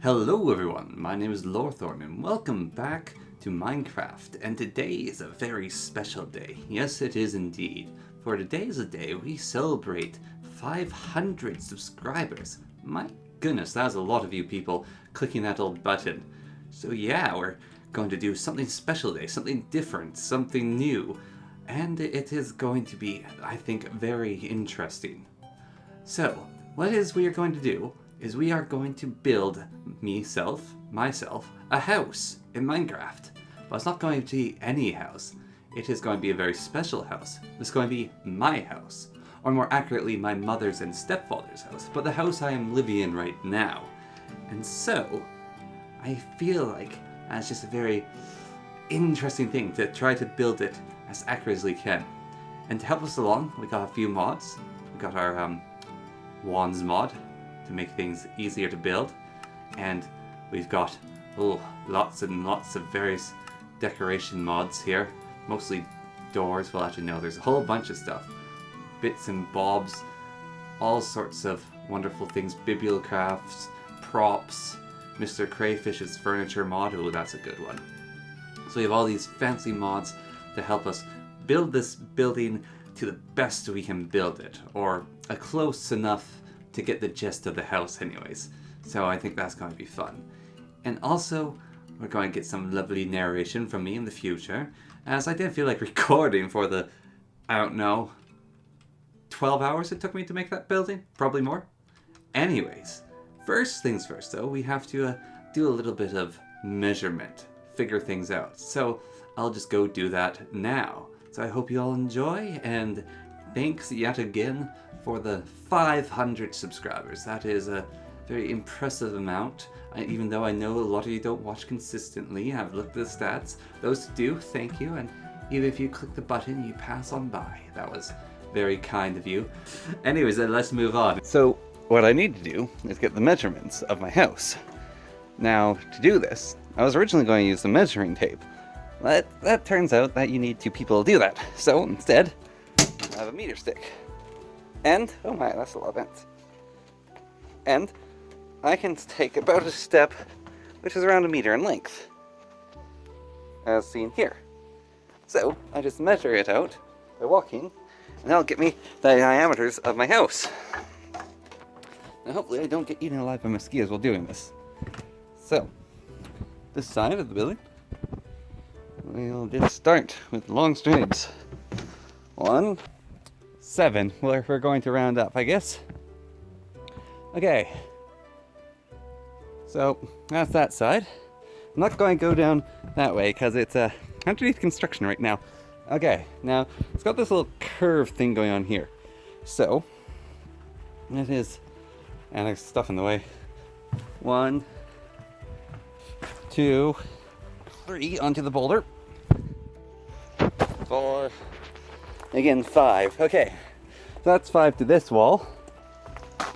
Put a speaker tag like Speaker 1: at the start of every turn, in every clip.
Speaker 1: Hello everyone, my name is Lorthorn and welcome back to Minecraft, and today is a very special day. Yes, it is indeed. For today is a day we celebrate 500 subscribers. My goodness, that's a lot of you people clicking that old button. So yeah, we're going to do something special today, something different, something new, and it is going to be, I think, very interesting. So, what it is we are going to do is we are going to build myself, a house in Minecraft. But it's not going to be any house. It is going to be a very special house. It's going to be my house. Or more accurately, my mother's and stepfather's house. But the house I am living in right now. And so, I feel like that's just a very interesting thing to try to build it as accurate as we can. And to help us along, we got a few mods. We got our wands mod to make things easier to build, and we've got lots and lots of various decoration mods here, mostly doors. Well, actually no, there's a whole bunch of stuff, bits and bobs, all sorts of wonderful things, bibliocrafts, props, Mr. Crayfish's furniture mod. Oh, that's a good one. So we have all these fancy mods to help us build this building to the best we can build it, or a close enough to get the gist of the house anyways. So I think that's going to be fun. And also, we're going to get some lovely narration from me in the future, as I didn't feel like recording for the, I don't know, 12 hours it took me to make that building? Probably more. Anyways, first things first though, we have to do a little bit of measurement, figure things out. So I'll just go do that now. So I hope you all enjoy, and thanks yet again for the 500 subscribers. That is a very impressive amount, even though I know a lot of you don't watch consistently. I've looked at the stats. Those who do, thank you, and even if you click the button, you pass on by. That was very kind of you. Anyways, then let's move on. So what I need to do is get the measurements of my house. Now, to do this, I was originally going to use the measuring tape, but that turns out that you need two people to do that. So instead, I have a meter stick. And, oh my, that's a lot of ants. And I can take about a step, which is around a meter in length, as seen here. So I just measure it out by walking, and that'll get me the diameters of my house. Now hopefully I don't get eaten alive by mosquitoes while doing this. So, this side of the building, we'll just start with long strings. 1, 7. Well, we're going to round up, I guess. Okay. So, that's that side. I'm not going to go down that way because it's underneath construction right now. Okay, now it's got this little curve thing going on here. So, it is, and there's stuff in the way. 1, 2, 3 onto the boulder. 4. Again, 5. Okay, so that's 5 to this wall.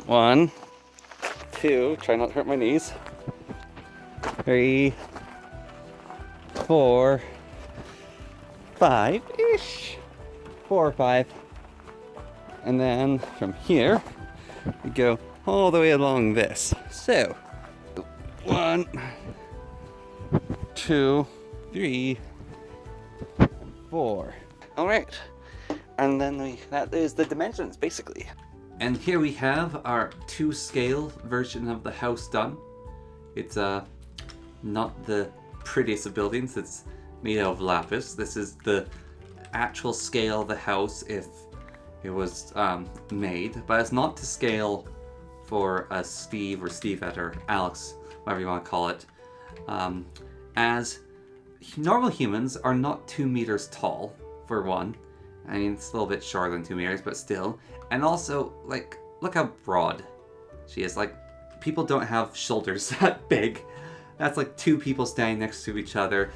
Speaker 1: 1, 2, try not to hurt my knees. 3, 4, 5-ish. 4 or 5. And then from here, we go all the way along this. So, 1, 2, 3, 4. All right. And then that is the dimensions, basically. And here we have our 2-scale version of the house done. It's not the prettiest of buildings. It's made out of lapis. This is the actual scale of the house if it was made. But it's not to scale for Steve or Stepdad or Alex, whatever you want to call it. As normal humans are not 2 meters tall, for one. I mean, it's a little bit shorter than 2 meters, but still. And also, like, look how broad she is. Like, people don't have shoulders that big. That's like 2 people standing next to each other.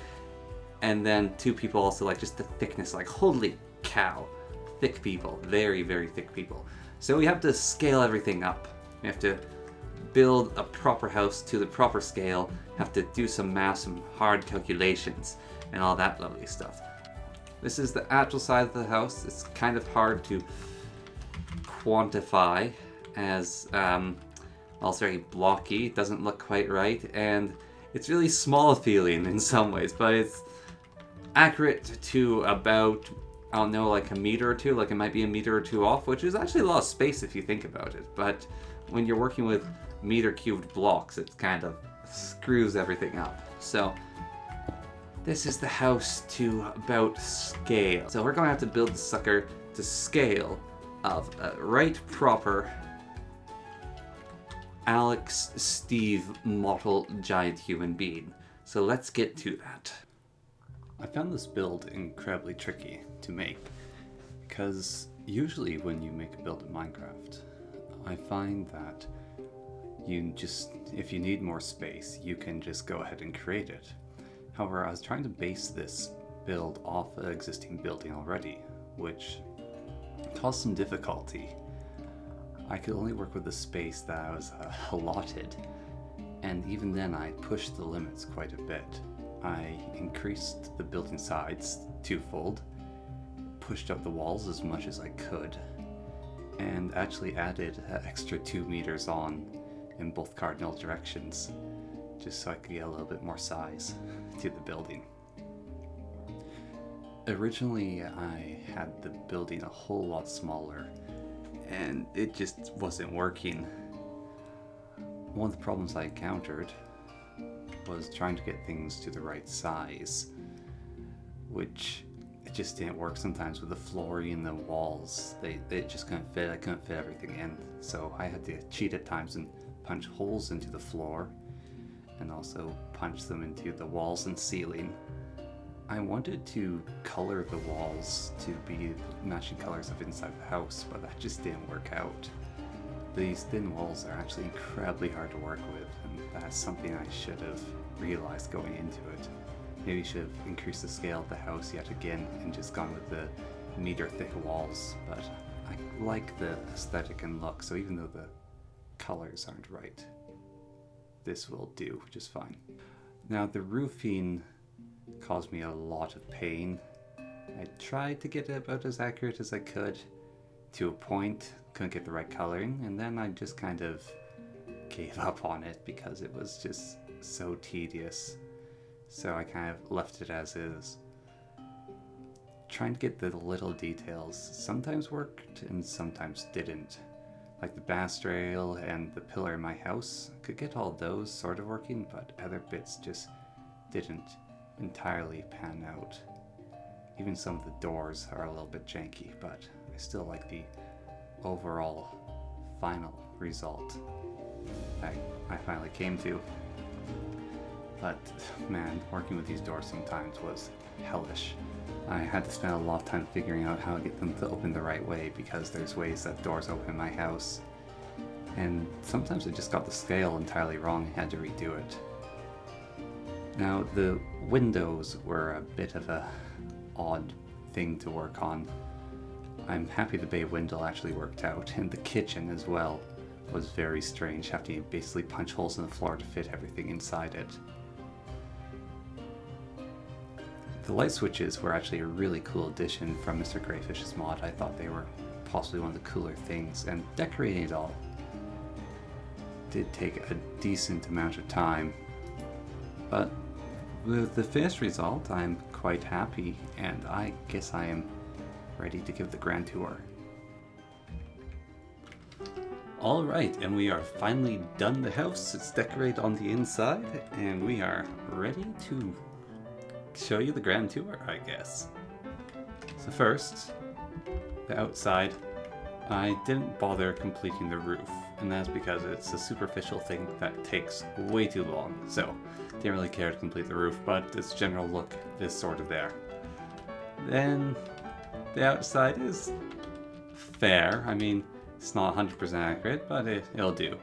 Speaker 1: And then 2 people also, like, just the thickness. Like, holy cow. Thick people. Very, very thick people. So we have to scale everything up. We have to build a proper house to the proper scale. Have to do some math, some hard calculations, and all that lovely stuff. This is the actual size of the house. It's kind of hard to quantify as Well, it's very blocky, it doesn't look quite right, and it's really small feeling in some ways, but it's accurate to about, I don't know, like a meter or two, like it might be a meter or two off, which is actually a lot of space if you think about it. But when you're working with meter cubed blocks, it kind of screws everything up. So this is the house to about scale. So we're going to have to build the sucker to scale of a right proper Alex Steve model giant human being. So let's get to that. I found this build incredibly tricky to make because usually when you make a build in Minecraft, I find that if you need more space, you can just go ahead and create it. However, I was trying to base this build off an existing building already, which caused some difficulty. I could only work with the space that I was allotted, and even then I pushed the limits quite a bit. I increased the building sides twofold, pushed up the walls as much as I could, and actually added an extra 2 meters on in both cardinal directions, just so I could get a little bit more size to the building. Originally, I had the building a whole lot smaller, and it just wasn't working. One of the problems I encountered was trying to get things to the right size, which it just didn't work sometimes with the flooring and the walls. They just couldn't fit. I couldn't fit everything in, so I had to cheat at times and punch holes into the floor and also punch them into the walls and ceiling. I wanted to color the walls to be matching colors of inside the house, but that just didn't work out. These thin walls are actually incredibly hard to work with, and that's something I should have realized going into it. Maybe should have increased the scale of the house yet again and just gone with the meter thick walls, but I like the aesthetic and look, so even though the colors aren't right, this will do just fine. Now the roofing caused me a lot of pain. I tried to get it about as accurate as I could to a point, couldn't get the right coloring, and then I just kind of gave up on it because it was just so tedious. So I kind of left it as is. Trying to get the little details sometimes worked and sometimes didn't. Like the bast rail and the pillar in my house, I could get all those sort of working, but other bits just didn't entirely pan out. Even some of the doors are a little bit janky, but I still like the overall final result I finally came to. But man, working with these doors sometimes was hellish. I had to spend a lot of time figuring out how to get them to open the right way, because there's ways that doors open in my house. And sometimes I just got the scale entirely wrong and had to redo it. Now, the windows were a bit of a odd thing to work on. I'm happy the bay window actually worked out, and the kitchen as well was very strange, having to basically punch holes in the floor to fit everything inside it. The light switches were actually a really cool addition from Mr. Greyfish's mod. I thought they were possibly one of the cooler things, and decorating it all did take a decent amount of time. But with the finished result, I'm quite happy, and I guess I am ready to give the grand tour. Alright, and we are finally done the house. It's decorated on the inside, and we are ready to show you the grand tour, I guess. So first, the outside. I didn't bother completing the roof, and that's because it's a superficial thing that takes way too long, so didn't really care to complete the roof, but its general look is sort of there. Then the outside is fair. I mean, it's not 100% accurate, but it'll do.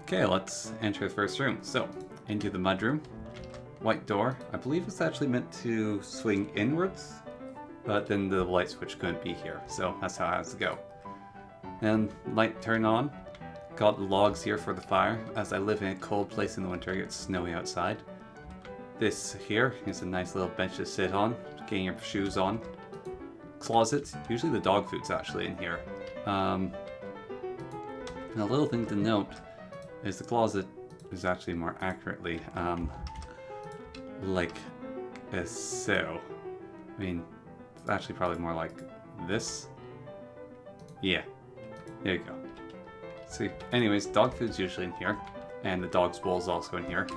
Speaker 1: Okay, let's enter the first room. So, into the mudroom. White door. I believe it's actually meant to swing inwards, but then the light switch couldn't be here, so that's how it has to go. Then light turn on. Got the logs here for the fire. As I live in a cold place in the winter, it's snowy outside. This here is a nice little bench to sit on, getting your shoes on. Closet. Usually the dog food's actually in here. And a little thing to note, is the closet is actually more accurately like so. I mean, it's actually probably more like this. Yeah, there you go. So anyways, dog food's usually in here, and the dog's bowl's also in here.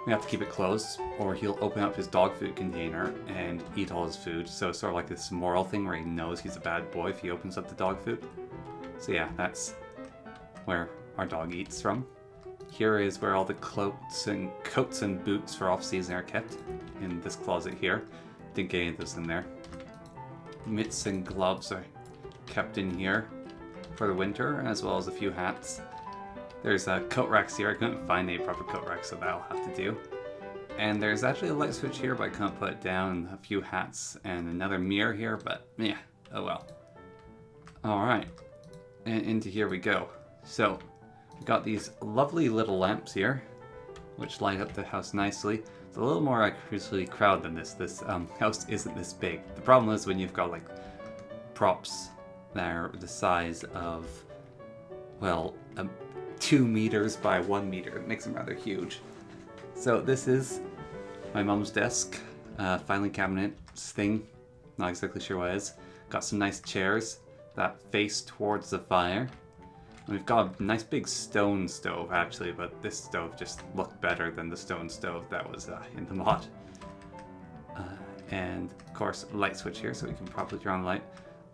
Speaker 1: We have to keep it closed, or he'll open up his dog food container and eat all his food. So it's sort of like this moral thing where he knows he's a bad boy if he opens up the dog food. So yeah, that's where our dog eats from. Here is where all the coats and boots for off-season are kept, in this closet here. Didn't get any of this in there. Mitts and gloves are kept in here for the winter, as well as a few hats. There's coat racks here. I couldn't find any proper coat racks, so that'll have to do. And there's actually a light switch here, but I couldn't put it down. A few hats and another mirror here, but yeah, oh well. Alright, and into here we go. So, we've got these lovely little lamps here, which light up the house nicely. It's a little more accurately crowded than this. This house isn't this big. The problem is when you've got like props that are the size of, well, 2 meters by 1 meter. It makes them rather huge. So this is my mom's desk, filing cabinet thing. Not exactly sure what it is. Got some nice chairs that face towards the fire. And we've got a nice big stone stove actually, but this stove just looked better than the stone stove that was in the mod. And of course, a light switch here so we can properly turn on the light.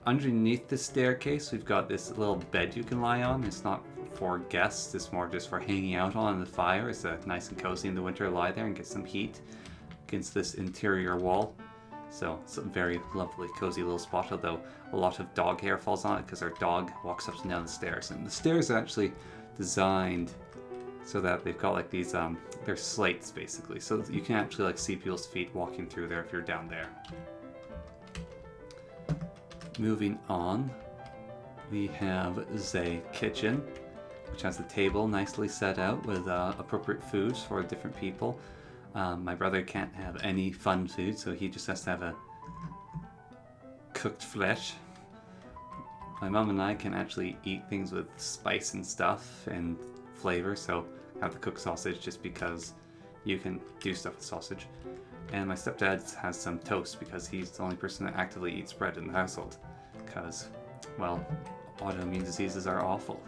Speaker 1: Underneath the staircase, we've got this little bed you can lie on. It's not for guests, it's more just for hanging out on the fire. It's nice and cozy in the winter, lie there and get some heat against this interior wall. So it's a very lovely, cozy little spot, although a lot of dog hair falls on it because our dog walks up and down the stairs. And the stairs are actually designed so that they've got like these, they're slates basically. So you can actually like see people's feet walking through there if you're down there. Moving on, we have Zay Kitchen, which has the table nicely set out with appropriate foods for different people. My brother can't have any fun food, so he just has to have a cooked flesh. My mom and I can actually eat things with spice and stuff and flavor, so I have the cooked sausage just because you can do stuff with sausage. And my stepdad has some toast because he's the only person that actively eats bread in the household. Because, well, autoimmune diseases are awful.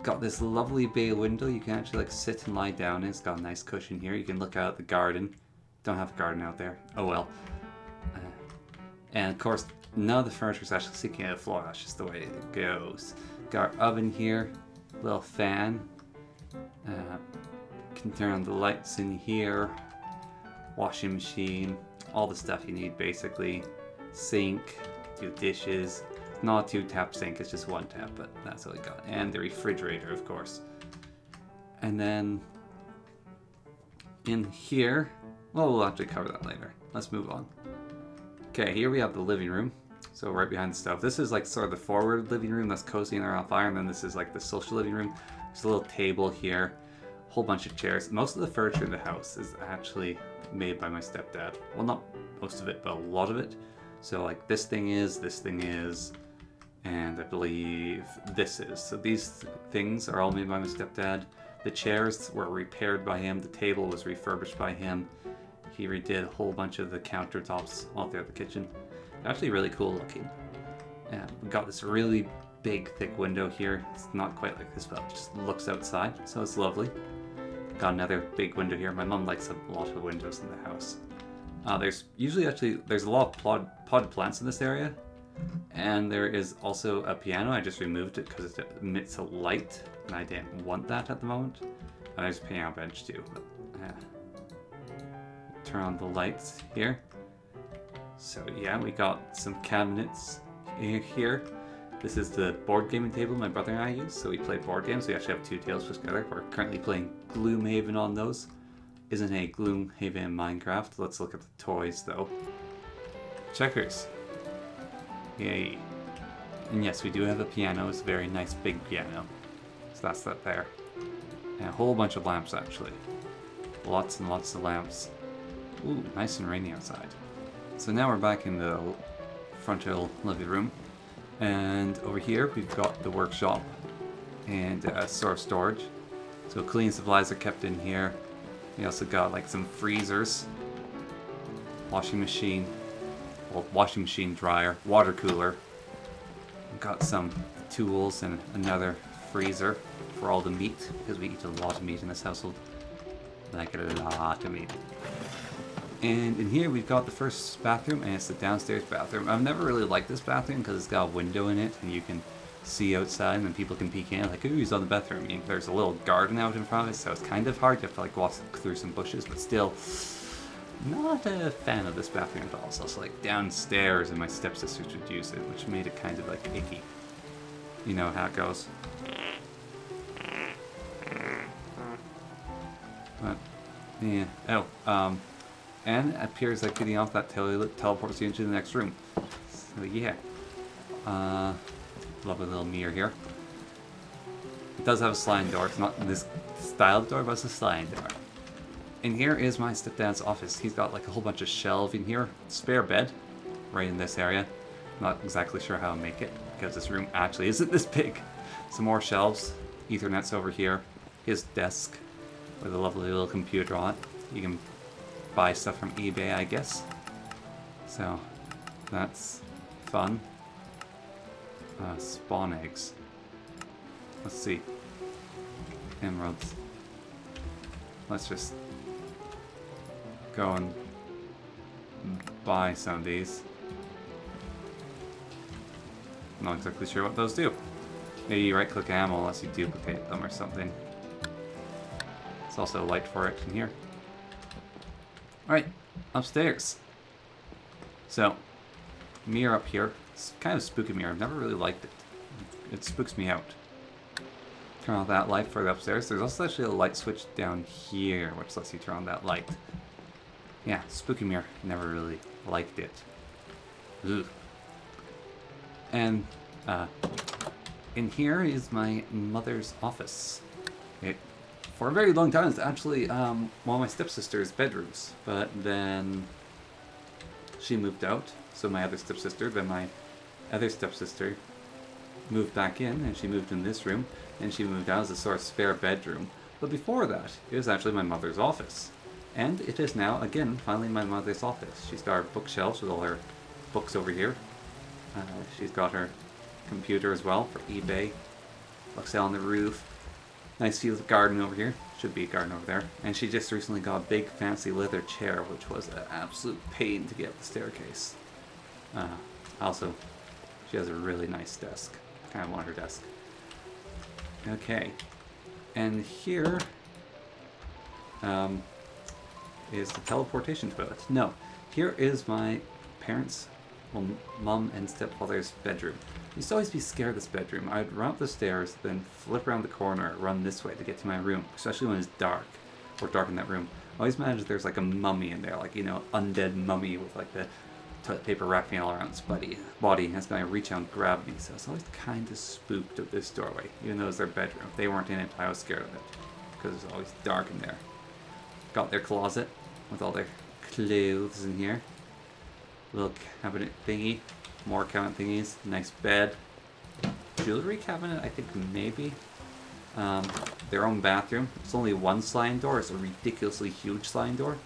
Speaker 1: Got this lovely bay window you can actually like sit and lie down in. It's got a nice cushion here. You can look out at the garden. Don't have a garden out there. Oh well. And of course, none of the furniture is actually sticking out of the floor. That's just the way it goes. Got our oven here. Little fan. Can turn on the lights in here. Washing machine, all the stuff you need basically. Sink, do dishes. Not a 2-tap sink, it's just 1 tap, but that's what we got. And the refrigerator, of course. And then in here, well, we'll actually cover that later. Let's move on. Okay, here we have the living room. So right behind the stove. This is like sort of the forward living room that's cozy and around fire, and then this is like the social living room. There's a little table here, a whole bunch of chairs. Most of the furniture in the house is actually made by my stepdad. Well, not most of it, but a lot of it. So like this thing is, and I believe this is. So these things are all made by my stepdad. The chairs were repaired by him. The table was refurbished by him. He redid a whole bunch of the countertops all throughout the kitchen. Actually really cool looking. And we got this really big, thick window here. It's not quite like this, but it just looks outside, so it's lovely. Got another big window here. My mom likes a lot of windows in the house. There's a lot of potted plants in this area, and there is also a piano. I just removed it because it emits a light, and I didn't want that at the moment. And there's a piano bench too. But, turn on the lights here. So yeah, we got some cabinets here. This is the board gaming table my brother and I use, so we play board games. We actually have 2 tables put together. We're currently playing Gloomhaven on those. Isn't a Gloomhaven in Minecraft. Let's look at the toys though. Checkers. Yay. And yes, we do have a piano. It's a very nice big piano. So that's that there. And a whole bunch of lamps actually. Lots and lots of lamps. Ooh, nice and rainy outside. So now we're back in the frontal living room. And over here we've got the workshop and sort of storage. So cleaning supplies are kept in here. We also got like some freezers, washing machine, well, washing machine dryer, water cooler. We've got some tools and another freezer for all the meat, because we eat a lot of meat in this household. Like a lot of meat. And in here we've got the first bathroom, and it's the downstairs bathroom. I've never really liked this bathroom because it's got a window in it and you can see outside and then people can peek in like, ooh, he's on the bathroom. I mean, there's a little garden out in front of it, so it's kind of hard. You have to like walk through some bushes, but still not a fan of this bathroom at all. It's also like downstairs and my stepsisters would use it, which made it kind of like icky. You know how it goes. But, yeah. Oh, and it appears like getting off that toilet teleports you into the next room. So yeah. Lovely little mirror here. It does have a sliding door. It's not this style door, but it's a sliding door. And here is my stepdad's office. He's got like a whole bunch of shelving here. Spare bed right in this area. Not exactly sure how to make it because this room actually isn't this big. Some more shelves. Ethernet's over here. His desk with a lovely little computer on it. You can buy stuff from eBay, I guess. So that's fun. Spawn eggs. Let's see. Emeralds. Let's just go and buy some of these. Not exactly sure what those do. Maybe you right click ammo unless you duplicate them or something. There's also a light for it in here. Alright, upstairs. So, mirror up here. It's kind of a spooky mirror. I've never really liked it. It spooks me out. Turn on that light for the upstairs. There's also actually a light switch down here, which lets you turn on that light. Yeah, spooky mirror. Never really liked it. Ugh. And, in here is my mother's office. For a very long time, it's actually one of my stepsister's bedrooms. But then she moved out. So my other stepsister, then my other stepsister moved back in, and she moved in this room, and she moved out as a sort of spare bedroom. But before that, it was actually my mother's office. And it is now, again, finally my mother's office. She's got her bookshelves with all her books over here. She's got her computer as well for eBay. Looks out on the roof. Nice view of the garden over here. Should be a garden over there. And she just recently got a big fancy leather chair, which was an absolute pain to get up the staircase. Also, she has a really nice desk. Kind of want her desk. Okay. And here is the teleportation toilet. No, here is my parents' well, mom and stepfather's bedroom. I used to always be scared of this bedroom. I'd run up the stairs, then flip around the corner, run this way to get to my room, especially when it's dark, or dark in that room. I always imagine there's like a mummy in there, like, you know, undead mummy with like the toilet paper wrapping all around its body, and it's going to reach out and grab me. So I was always kind of spooked of this doorway, even though it was their bedroom. If they weren't in it, I was scared of it, because it was always dark in there. Got their closet with all their clothes in here. Little cabinet thingy, more cabinet thingies, nice bed, jewelry cabinet, I think maybe. Their own bathroom. It's only one sliding door. It's a ridiculously huge sliding door.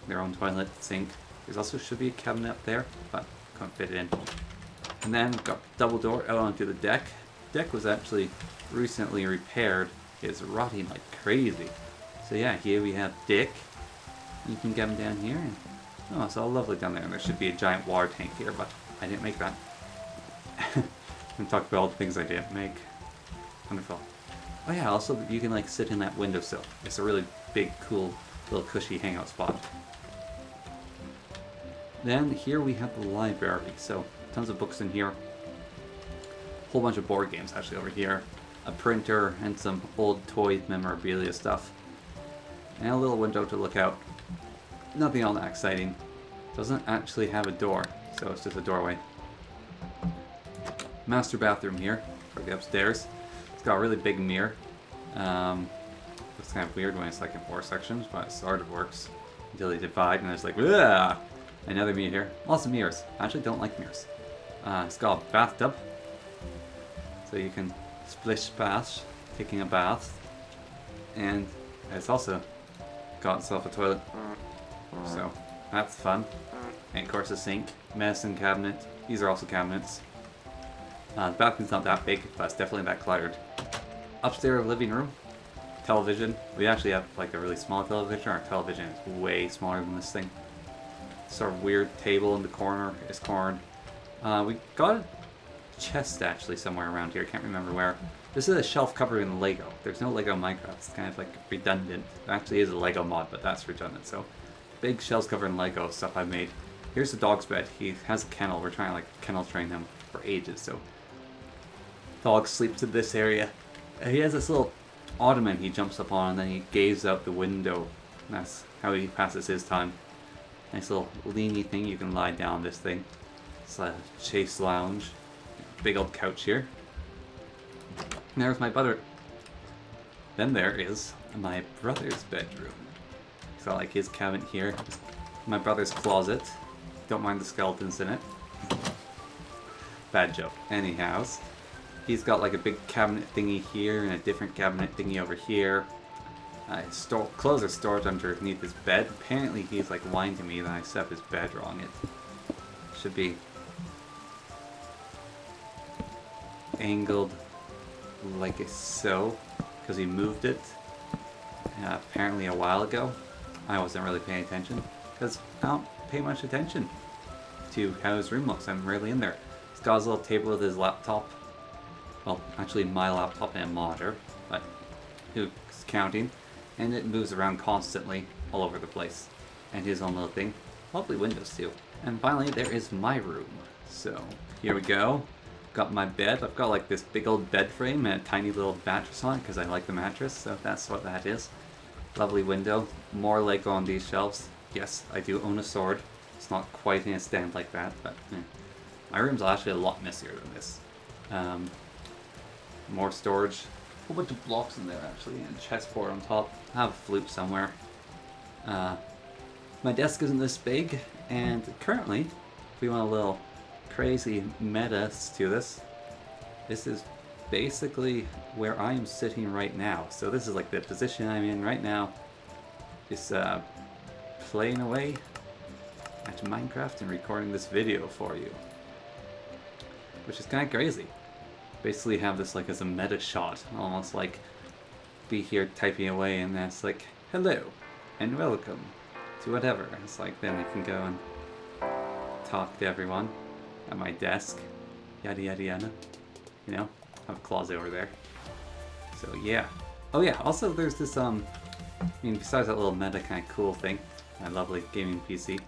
Speaker 1: Their own toilet, sink. There's also should be a cabinet up there, but can't fit it in. And then got double door out onto the deck. Deck was actually recently repaired. It's rotting like crazy. So yeah, here we have Dick. You can get him down here. And, oh, it's all lovely down there. And there should be a giant water tank here, but I didn't make that. And talk about all the things I didn't make. Wonderful. Oh yeah, also you can like sit in that windowsill. It's a really big, cool, little cushy hangout spot. Then here we have the library. So tons of books in here. Whole bunch of board games actually over here. A printer and some old toy memorabilia stuff. And a little window to look out. Nothing all that exciting. Doesn't actually have a door, so it's just a doorway. Master bathroom here for the upstairs. It's got a really big mirror. It's kind of weird when it's like in 4 sections, but it sort of works until they divide, and it's like, ugh! Another mirror here. Lots of mirrors. I actually don't like mirrors. It's got a bathtub, so you can splish splash, taking a bath. And it's also got itself a toilet. So that's fun. And of course a sink, medicine cabinet. These are also cabinets. The bathroom's not that big, but it's definitely that cluttered. Upstairs living room, television. We actually have like a really small television. Our television is way smaller than this thing. It's our weird table in the corner is cornered. We got a chest actually somewhere around here. Can't remember where. This is a shelf covered in Lego. There's no Lego Minecraft. It's kind of like redundant. It actually is a Lego mod, but that's redundant. So big shelves covered in Lego stuff I made. Here's the dog's bed. He has a kennel. We're trying to like kennel train him for ages. So dog sleeps in this area. He has this little ottoman he jumps up on, and then he gazes out the window. That's how he passes his time. Nice little leany thing. You can lie down this thing. It's a chase lounge. Big old couch here. And there's my brother. Then there is my brother's bedroom. So like his cabinet here. My brother's closet. Don't mind the skeletons in it. Bad joke. Anyhow, he's got like a big cabinet thingy here and a different cabinet thingy over here. Clothes are stored underneath his bed. Apparently he's like lying to me that I set up his bed wrong. It should be angled like so, because he moved it apparently a while ago. I wasn't really paying attention because I don't pay much attention to how his room looks. I'm rarely in there. He's got his little table with his laptop. Well, actually my laptop and a monitor, but who's counting? And it moves around constantly all over the place. And his own little thing. Lovely windows too. And finally there is my room. So here we go. Got my bed. I've got like this big old bed frame and a tiny little mattress on it because I like the mattress, so that's what that is. Lovely window. More Lego on these shelves. Yes, I do own a sword. It's not quite in a stand like that, but my room's actually a lot messier than this. More storage. A whole bunch of blocks in there actually, and a chessboard on top. I have a flute somewhere. My desk isn't this big, and currently, if we want a little crazy meta to this, this is basically where I am sitting right now. So this is like the position I'm in right now, just playing away at Minecraft and recording this video for you, which is kind of crazy. Basically have this like as a meta shot, almost like be here typing away and that's like hello and welcome to whatever. It's like then I can go and talk to everyone at my desk, yada yada yada, you know, have a closet over there. So yeah. Oh yeah, also there's this I mean besides that little meta kind of cool thing, my lovely gaming PC,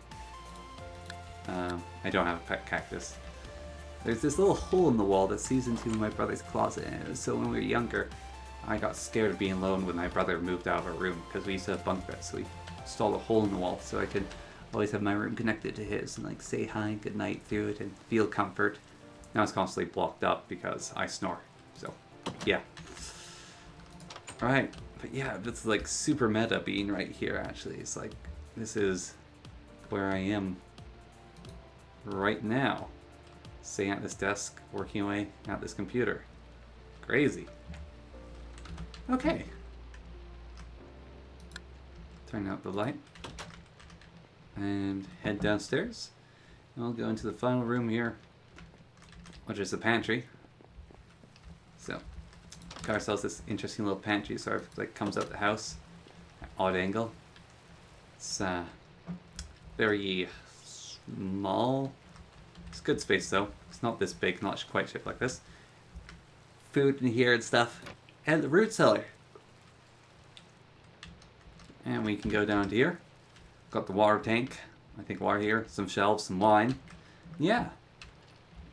Speaker 1: I don't have a pet cactus. There's this little hole in the wall that sees into my brother's closet, and so when we were younger I got scared of being alone when my brother moved out of our room because we used to have bunk beds, so we installed a hole in the wall so I could always have my room connected to his and like say hi and good night through it and feel comfort. Now it's constantly blocked up because I snore. So yeah. Alright, but yeah, it's like super meta being right here actually. It's like this is where I am right now. Sitting at this desk, working away at this computer. Crazy. Okay. Turn out the light. And head downstairs. And we'll go into the final room here, which is the pantry. So, got ourselves this interesting little pantry sort of like comes out the house at odd angle. It's very small. It's good space though. It's not this big, not quite shaped like this. Food in here and stuff. And the root cellar. And we can go down to here. Got the water tank. I think water here. Some shelves, some wine. Yeah.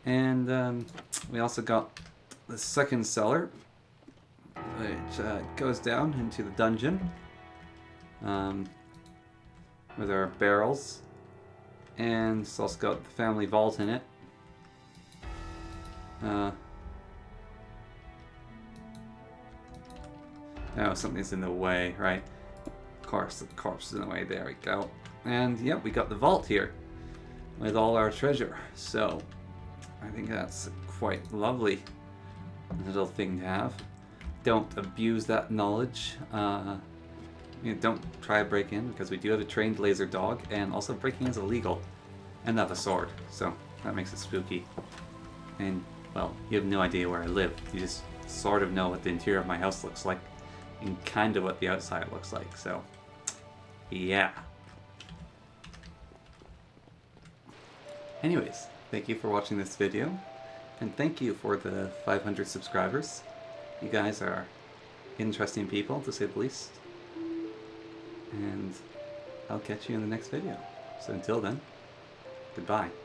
Speaker 1: And we also got the second cellar, which goes down into the dungeon. With our barrels. And it's also got the family vault in it. Oh, something's in the way, right? Of course, the corpse is in the way. There we go. And yep, we got the vault here with all our treasure. So I think that's quite lovely little thing to have. don't abuse that knowledge. Don't try to break in, because we do have a trained laser dog, and also breaking is illegal. And I have a sword, so that makes it spooky. And, well, you have no idea where I live. You just sort of know what the interior of my house looks like, and kind of what the outside looks like, so yeah. Anyways, thank you for watching this video, and thank you for the 500 subscribers. You guys are interesting people, to say the least. And I'll catch you in the next video. So until then, goodbye.